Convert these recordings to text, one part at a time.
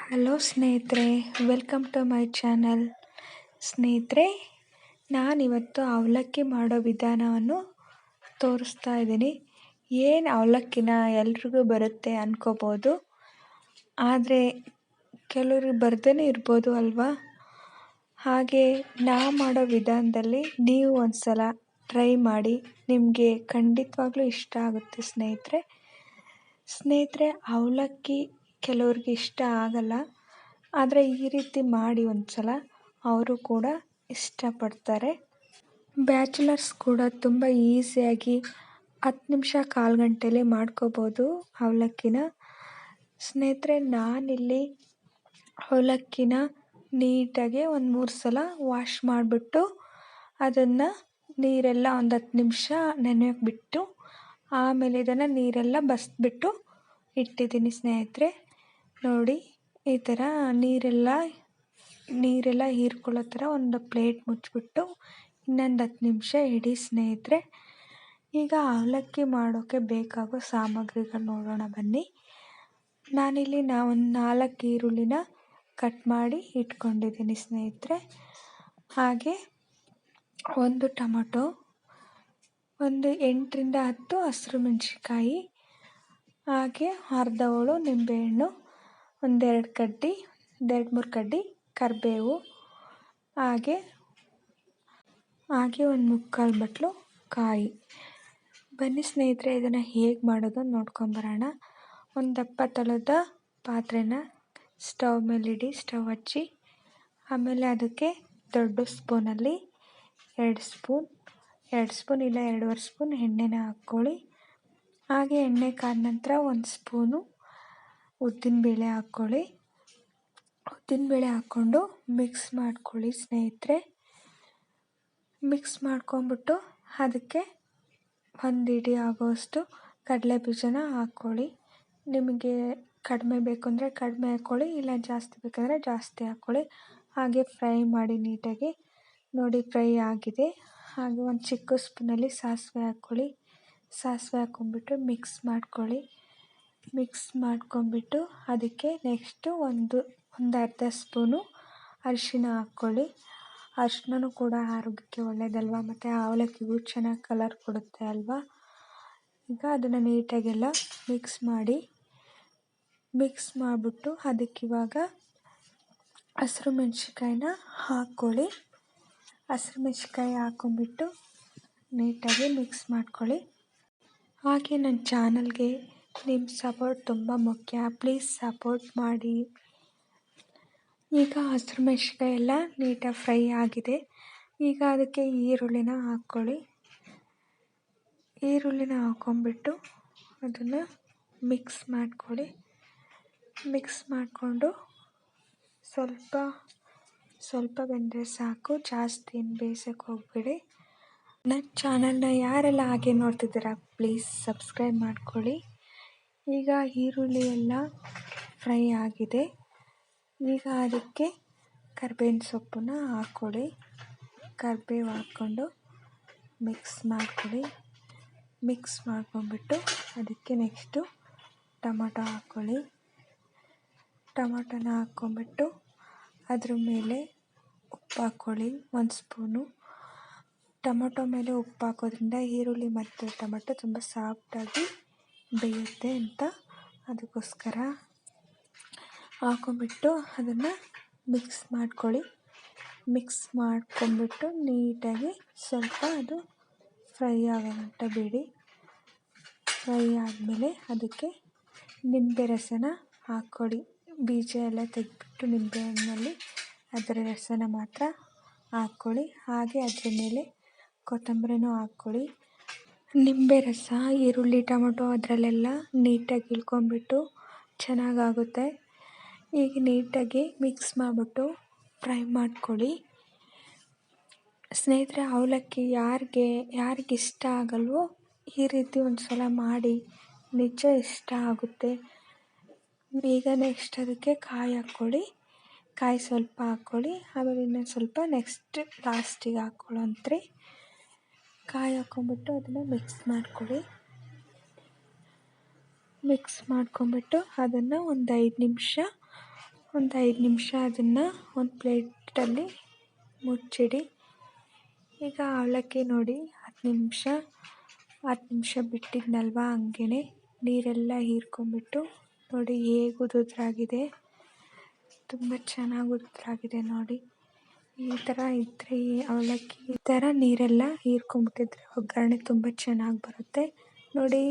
Hello ಸ್ನೇಹಿತರೆ, welcome to my channel. ಸ್ನೇಹಿತರೆ, ನಾನಿವತ್ತು ಅವಲಕ್ಕಿ ಮಾಡೋ ವಿಧಾನವನ್ನು ತೋರಿಸ್ತಾ ಇದ್ದೀನಿ. ಏನು ಅವಲಕ್ಕಿನ ಎಲ್ರಿಗೂ ಬರುತ್ತೆ ಅಂದ್ಕೋಬೋದು, ಆದರೆ ಕೆಲವ್ರಿಗೆ ಬರ್ದೇ ಇರ್ಬೋದು ಅಲ್ವಾ. ಹಾಗೆ ನಾ ಮಾಡೋ ವಿಧಾನದಲ್ಲಿ ನೀವು ಒಂದ್ಸಲ ಟ್ರೈ ಮಾಡಿ, ನಿಮಗೆ ಖಂಡಿತವಾಗ್ಲೂ ಇಷ್ಟ ಆಗುತ್ತೆ ಸ್ನೇಹಿತರೆ. ಅವಲಕ್ಕಿ ಕೆಲವ್ರಿಗೆ ಇಷ್ಟ ಆಗಲ್ಲ, ಆದರೆ ಈ ರೀತಿ ಮಾಡಿ ಒಂದ್ಸಲ ಅವರು ಕೂಡ ಇಷ್ಟಪಡ್ತಾರೆ. ಬ್ಯಾಚುಲರ್ಸ್ ಕೂಡ ತುಂಬ ಈಸಿಯಾಗಿ 10 ನಿಮಿಷ ಕಾಲು ಗಂಟೆಯಲ್ಲಿ ಮಾಡ್ಕೋಬೋದು ಅವಲಕ್ಕಿನ. ಸ್ನೇಹಿತರೆ, ನಾನಿಲ್ಲಿ ಅವಲಕ್ಕಿನ ನೀಟಾಗಿ ಒಂದು 3 ಸಲ ವಾಶ್ ಮಾಡಿಬಿಟ್ಟು ಅದನ್ನು ನೀರೆಲ್ಲ ಒಂದು 10 ನಿಮಿಷ ನೆನೆಯೋಕ್ಕೆ ಬಿಟ್ಟು ಆಮೇಲೆ ಇದನ್ನು ನೀರೆಲ್ಲ ಬಸಿದ್ಬಿಟ್ಟು ಇಟ್ಟಿದ್ದೀನಿ ಸ್ನೇಹಿತರೆ. ನೋಡಿ, ಈ ಥರ ನೀರೆಲ್ಲ ಹೀರ್ಕೊಳ್ಳೋ ಥರ ಒಂದು ಪ್ಲೇಟ್ ಮುಚ್ಚಿಬಿಟ್ಟು ಇನ್ನೊಂದು 10 ನಿಮಿಷ ಇಡಿ ಸ್ನೇಹಿತರೆ. ಈಗ ಅವಲಕ್ಕಿ ಮಾಡೋಕ್ಕೆ ಬೇಕಾಗೋ ಸಾಮಗ್ರಿಗಳು ನೋಡೋಣ ಬನ್ನಿ. ನಾನಿಲ್ಲಿ ಒಂದು 4 ಈರುಳ್ಳಿನ ಕಟ್ ಮಾಡಿ ಇಟ್ಕೊಂಡಿದ್ದೀನಿ ಸ್ನೇಹಿತರೆ. ಹಾಗೆ ಒಂದು ಟೊಮಟೊ, ಒಂದು 8ರಿಂದ 10 ಹಸಿರು ಮೆಣಸಿನ್ಕಾಯಿ, ಹಾಗೆ ಅರ್ಧ ಹೋಳು ನಿಂಬೆಹಣ್ಣು, 2-3 ಕಡ್ಡಿ ಕರಿಬೇವು, ಹಾಗೆ ಒಂದು 3/4 ಬಟ್ಲು ಕಾಯಿ. ಬನ್ನಿ ಸ್ನೇಹಿತರೆ, ಇದನ್ನು ಹೇಗೆ ಮಾಡೋದು ನೋಡ್ಕೊಂಬರೋಣ. ಒಂದು ದಪ್ಪ ತಳದ ಪಾತ್ರೆನ ಸ್ಟವ್ ಮೇಲಿಡಿ, ಸ್ಟವ್ ಹಚ್ಚಿ, ಆಮೇಲೆ ಅದಕ್ಕೆ ದೊಡ್ಡ ಸ್ಪೂನಲ್ಲಿ 2 ಸ್ಪೂನ್ ಇಲ್ಲ 2.5 ಸ್ಪೂನ್ ಎಣ್ಣೆನ ಹಾಕ್ಕೊಳ್ಳಿ. ಹಾಗೆ ಎಣ್ಣೆ ಕಾದ ನಂತರ 1 ಸ್ಪೂನು ಉದ್ದಿನಬೇಳೆ ಹಾಕ್ಕೊಳ್ಳಿ. ಉದ್ದಿನಬೇಳೆ ಹಾಕ್ಕೊಂಡು ಮಿಕ್ಸ್ ಮಾಡ್ಕೊಳ್ಳಿ ಸ್ನೇಹಿತರೆ. ಮಿಕ್ಸ್ ಮಾಡ್ಕೊಂಬಿಟ್ಟು ಅದಕ್ಕೆ 1 ಹಿಡಿ ಆಗೋಷ್ಟು ಕಡಲೆ ಬೀಜನ ಹಾಕ್ಕೊಳ್ಳಿ. ನಿಮಗೆ ಕಡಿಮೆ ಬೇಕು ಅಂದರೆ ಕಡಿಮೆ ಹಾಕ್ಕೊಳ್ಳಿ, ಇಲ್ಲ ಜಾಸ್ತಿ ಬೇಕಂದರೆ ಜಾಸ್ತಿ ಹಾಕ್ಕೊಳ್ಳಿ. ಹಾಗೆ ಫ್ರೈ ಮಾಡಿ ನೀಟಾಗಿ. ನೋಡಿ, ಫ್ರೈ ಆಗಿದೆ. ಹಾಗೆ ಒಂದು ಚಿಕ್ಕ ಸ್ಪೂನಲ್ಲಿ ಸಾಸಿವೆ ಹಾಕ್ಕೊಳ್ಳಿ. ಸಾಸಿವೆ ಹಾಕ್ಕೊಂಬಿಟ್ಟು ಮಿಕ್ಸ್ ಮಾಡ್ಕೊಳ್ಳಿ. ಮಿಕ್ಸ್ ಮಾಡ್ಕೊಂಬಿಟ್ಟು ಅದಕ್ಕೆ ನೆಕ್ಸ್ಟು ಒಂದು ಅರ್ಧ ಸ್ಪೂನು ಅರಿಶಿನ ಹಾಕ್ಕೊಳ್ಳಿ. ಅರಿಶಿನನೂ ಕೂಡ ಆರೋಗ್ಯಕ್ಕೆ ಒಳ್ಳೆಯದಲ್ವ, ಮತ್ತು ಅವಲಕ್ಕಿಗೂ ಚೆನ್ನಾಗಿ ಕಲರ್ ಕೊಡುತ್ತೆ ಅಲ್ವಾ. ಈಗ ಅದನ್ನು ನೀಟಾಗೆಲ್ಲ ಮಿಕ್ಸ್ ಮಾಡಿಬಿಟ್ಟು ಅದಕ್ಕಿವಾಗ ಹಸಿರು ಮೆಣಸಿನ್ಕಾಯಿನ ಹಾಕ್ಕೊಳ್ಳಿ. ಹಸಿರು ಮೆಣಸಿನ್ಕಾಯಿ ಹಾಕ್ಕೊಂಬಿಟ್ಟು ನೀಟಾಗಿ ಮಿಕ್ಸ್ ಮಾಡ್ಕೊಳ್ಳಿ. ಹಾಗೆ ನನ್ನ ಚಾನಲ್ಗೆ ನಿಮ್ಮ ಸಪೋರ್ಟ್ ತುಂಬ ಮುಖ್ಯ, ಪ್ಲೀಸ್ ಸಪೋರ್ಟ್ ಮಾಡಿ. ಈಗ ಹಸಿರು ಮೆಣಸಿನ್ಕಾಯಿ ಎಲ್ಲ ನೀಟಾಗಿ ಫ್ರೈ ಆಗಿದೆ. ಈಗ ಅದಕ್ಕೆ ಈರುಳ್ಳಿನ ಹಾಕ್ಕೊಳ್ಳಿ. ಈರುಳ್ಳಿನ ಹಾಕ್ಕೊಂಬಿಟ್ಟು ಅದನ್ನು ಮಿಕ್ಸ್ ಮಾಡ್ಕೊಳ್ಳಿ. ಮಿಕ್ಸ್ ಮಾಡಿಕೊಂಡು ಸ್ವಲ್ಪ ಬೆಂದರೆ ಸಾಕು, ಜಾಸ್ತಿ ಏನು ಬೇಯಿಸೋಕ್ಕೆ ಹೋಗಬೇಡಿ. ನನ್ನ ಚಾನಲ್ನ ಯಾರೆಲ್ಲ ಹಾಗೆ ನೋಡ್ತಿದ್ದೀರಾ ಪ್ಲೀಸ್ ಸಬ್ಸ್ಕ್ರೈಬ್ ಮಾಡ್ಕೊಳ್ಳಿ. ಈಗ ಈರುಳ್ಳಿ ಎಲ್ಲ ಫ್ರೈ ಆಗಿದೆ. ಈಗ ಅದಕ್ಕೆ ಕರಿಬೇವಿನ ಸೊಪ್ಪನ್ನ ಹಾಕ್ಕೊಳ್ಳಿ. ಕರಿಬೇವು ಹಾಕ್ಕೊಂಡು ಮಿಕ್ಸ್ ಮಾಡ್ಕೊಳ್ಳಿ. ಮಿಕ್ಸ್ ಮಾಡ್ಕೊಂಬಿಟ್ಟು ಅದಕ್ಕೆ ನೆಕ್ಸ್ಟು ಟೊಮಟೊ ಹಾಕ್ಕೊಳ್ಳಿ. ಟೊಮಟೊನ ಹಾಕ್ಕೊಂಬಿಟ್ಟು ಅದ್ರ ಮೇಲೆ ಉಪ್ಪು ಹಾಕ್ಕೊಳ್ಳಿ 1 ಸ್ಪೂನು. ಟೊಮಟೊ ಮೇಲೆ ಉಪ್ಪು ಹಾಕೋದ್ರಿಂದ ಈರುಳ್ಳಿ ಮತ್ತು ಟೊಮಟೊ ತುಂಬ ಸಾಫ್ಟಾಗಿ ಬೇಯುತ್ತೆ ಅಂತ, ಅದಕ್ಕೋಸ್ಕರ ಹಾಕ್ಕೊಂಬಿಟ್ಟು ಅದನ್ನು ಮಿಕ್ಸ್ ಮಾಡ್ಕೊಳ್ಳಿ. ಮಿಕ್ಸ್ ಮಾಡ್ಕೊಂಬಿಟ್ಟು ನೀಟಾಗಿ ಸ್ವಲ್ಪ ಅದು ಫ್ರೈ ಆಗೋ ಗಂಟ ಬಿಡಿ. ಫ್ರೈ ಆದಮೇಲೆ ಅದಕ್ಕೆ ನಿಂಬೆ ರಸನ ಹಾಕ್ಕೊಳ್ಳಿ. ಬೀಜ ಎಲ್ಲ ತೆಗೆದ್ಬಿಟ್ಟು ನಿಂಬೆಹಣ್ಣಲ್ಲಿ ಅದರ ರಸನ ಮಾತ್ರ ಹಾಕ್ಕೊಳ್ಳಿ. ಹಾಗೆ ಅದ್ರ ಮೇಲೆ ಕೊತ್ತಂಬರಿನೂ ಹಾಕ್ಕೊಳ್ಳಿ. ನಿಂಬೆ ರಸ ಈರುಳ್ಳಿ ಟೊಮಟೊ ಅದರಲ್ಲೆಲ್ಲ ನೀಟಾಗಿ ಇಳ್ಕೊಂಬಿಟ್ಟು ಚೆನ್ನಾಗಾಗುತ್ತೆ. ಈಗ ನೀಟಾಗಿ ಮಿಕ್ಸ್ ಮಾಡಿಬಿಟ್ಟು ಫ್ರೈ ಮಾಡ್ಕೊಳ್ಳಿ. ಸ್ನೇಹಿತರೆ, ಅವಲಕ್ಕಿ ಯಾರಿಗೆ ಇಷ್ಟ ಆಗಲ್ವೋ ಈ ರೀತಿ ಒಂದು ಸಲ ಮಾಡಿ, ನಿಜ ಇಷ್ಟ ಆಗುತ್ತೆ. ಈಗ ನೆಕ್ಸ್ಟ್ ಅದಕ್ಕೆ ಕಾಯಿ ಹಾಕ್ಕೊಳ್ಳಿ. ಕಾಯಿ ಸ್ವಲ್ಪ ಹಾಕ್ಕೊಳ್ಳಿ, ಆಮೇಲೆ ಇನ್ನೊಂದು ಸ್ವಲ್ಪ ನೆಕ್ಸ್ಟ್ ಲಾಸ್ಟಿಗೆ ಹಾಕ್ಕೊಳ್ಳೋಂತ್ರಿ. ಕಾಯಿ ಹಾಕ್ಕೊಂಬಿಟ್ಟು ಅದನ್ನು ಮಿಕ್ಸ್ ಮಾಡ್ಕೊಳ್ಳಿ. ಮಿಕ್ಸ್ ಮಾಡ್ಕೊಂಬಿಟ್ಟು ಅದನ್ನು ಒಂದು 5 ನಿಮಿಷ ಒಂದು 5 ನಿಮಿಷ ಅದನ್ನು ಒಂದು ಪ್ಲೇಟಲ್ಲಿ ಮುಚ್ಚಿಡಿ. ಈಗ ಅವಲಕ್ಕಿ ನೋಡಿ 10 ನಿಮಿಷ ಬಿಟ್ಟಿದ್ನಲ್ವ, ಹಂಗೇ ನೀರೆಲ್ಲ ಹೀರ್ಕೊಂಬಿಟ್ಟು ನೋಡಿ ಹೇಗೆ ಉದುರಾಗಿದೆ, ತುಂಬ ಚೆನ್ನಾಗಿ ಉದುರಾಗಿದೆ ನೋಡಿ. ಈ ಥರ ಇದ್ದರೆ ಅವಲಕ್ಕಿ ಈ ಥರ ನೀರೆಲ್ಲ ಹೀರ್ಕೊಂಬಿಟ್ಟಿದ್ರೆ ಒಗ್ಗರಣೆ ತುಂಬ ಚೆನ್ನಾಗಿ ಬರುತ್ತೆ ನೋಡಿ.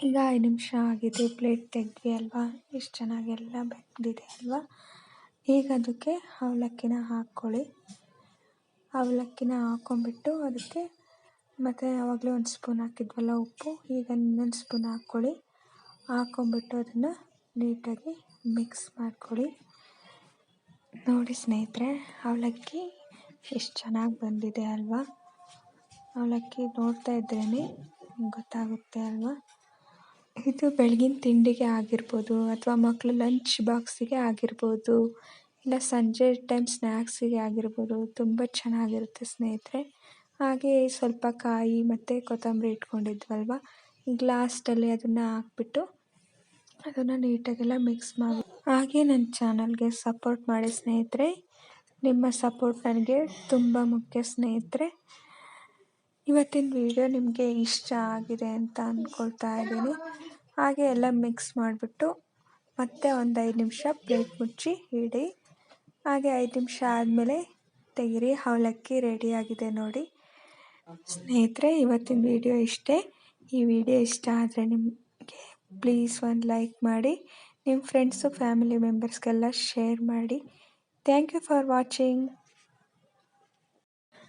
ಈಗ 5 ನಿಮಿಷ ಆಗಿದೆ, ಪ್ಲೇಟ್ ತೆಗೆದ್ವಿ ಅಲ್ವಾ, ಎಷ್ಟು ಚೆನ್ನಾಗೆಲ್ಲ ಬೆಂದಿದೆ ಅಲ್ವಾ. ಈಗ ಅದಕ್ಕೆ ಅವಲಕ್ಕಿನ ಹಾಕ್ಕೊಳ್ಳಿ. ಅವಲಕ್ಕಿನ ಹಾಕ್ಕೊಂಬಿಟ್ಟು ಅದಕ್ಕೆ ಮತ್ತು ಆವಾಗಲೇ ಒಂದು ಸ್ಪೂನ್ ಹಾಕಿದ್ವಲ್ಲ ಉಪ್ಪು, ಈಗ ಇನ್ನೊಂದು ಸ್ಪೂನ್ ಹಾಕ್ಕೊಳ್ಳಿ. ಹಾಕ್ಕೊಂಬಿಟ್ಟು ಅದನ್ನು ನೀಟಾಗಿ ಮಿಕ್ಸ್ ಮಾಡ್ಕೊಳ್ಳಿ. ನೋಡಿ ಸ್ನೇಹಿತರೆ, ಅವಲಕ್ಕಿ ಎಷ್ಟು ಚೆನ್ನಾಗಿ ಬಂದಿದೆ ಅಲ್ವಾ. ಅವಲಕ್ಕಿ ನೋಡ್ತಾ ಇದ್ರೇ ಗೊತ್ತಾಗುತ್ತೆ ಅಲ್ವಾ. ಇದು ಬೆಳಗಿನ ತಿಂಡಿಗೆ ಆಗಿರ್ಬೋದು, ಅಥವಾ ಮಕ್ಕಳು ಲಂಚ್ ಬಾಕ್ಸಿಗೆ ಆಗಿರ್ಬೋದು, ಇಲ್ಲ ಸಂಜೆ ಟೈಮ್ ಸ್ನ್ಯಾಕ್ಸಿಗೆ ಆಗಿರ್ಬೋದು, ತುಂಬ ಚೆನ್ನಾಗಿರುತ್ತೆ ಸ್ನೇಹಿತರೆ. ಹಾಗೆ ಸ್ವಲ್ಪ ಕಾಯಿ ಮತ್ತು ಕೊತ್ತಂಬರಿ ಇಟ್ಕೊಂಡಿದ್ವಲ್ವ, ಈಗ ಲಾಸ್ಟಲ್ಲಿ ಅದನ್ನು ಹಾಕ್ಬಿಟ್ಟು ಅದನ್ನು ನೀಟಾಗೆಲ್ಲ ಮಿಕ್ಸ್ ಮಾಡಿ. ಹಾಗೆ ನನ್ನ ಚಾನಲ್ಗೆ ಸಪೋರ್ಟ್ ಮಾಡಿ ಸ್ನೇಹಿತರೆ. ನಿಮ್ಮ ಸಪೋರ್ಟ್ ನನಗೆ ತುಂಬ ಮುಖ್ಯ ಸ್ನೇಹಿತರೆ. ಇವತ್ತಿನ ವಿಡಿಯೋ ನಿಮಗೆ ಇಷ್ಟ ಆಗಿದೆ ಅಂತ ಅಂದ್ಕೊಳ್ತಾ ಇದ್ದೀನಿ. ಹಾಗೆ ಎಲ್ಲ ಮಿಕ್ಸ್ ಮಾಡಿಬಿಟ್ಟು ಮತ್ತೆ ಒಂದು 5 ನಿಮಿಷ ಪ್ಲೇಟ್ ಮುಚ್ಚಿ ಇಡಿ. ಹಾಗೆ 5 ನಿಮಿಷ ಆದಮೇಲೆ ತೆಗೀರಿ. ಅವಲಕ್ಕಿ ರೆಡಿಯಾಗಿದೆ ನೋಡಿ ಸ್ನೇಹಿತರೆ. ಇವತ್ತಿನ ವಿಡಿಯೋ ಇಷ್ಟೇ. ಈ ವಿಡಿಯೋ ಇಷ್ಟ ಆದರೆ ನಿಮಗೆ ಪ್ಲೀಸ್ ಒಂದು ಲೈಕ್ ಮಾಡಿ, ನಿಮ್ಮ ಫ್ರೆಂಡ್ಸು ಫ್ಯಾಮಿಲಿ ಮೆಂಬರ್ಸ್ಗೆಲ್ಲ ಶೇರ್ ಮಾಡಿ. Thank you for watching.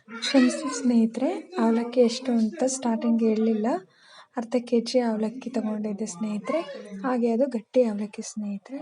ಕ್ಷಮಿಸಿ ಸ್ನೇಹಿತರೆ, ಅವಲಕ್ಕಿ ಎಷ್ಟು ಅಂತ ಸ್ಟಾರ್ಟಿಂಗ್ ಹೇಳಲಿಲ್ಲ. ಅರ್ಧ kg ಅವಲಕ್ಕಿ ತೊಗೊಂಡಿದ್ದೆ ಸ್ನೇಹಿತರೆ. ಹಾಗೆ ಅದು ಗಟ್ಟಿ ಅವಲಕ್ಕಿ ಸ್ನೇಹಿತರೆ.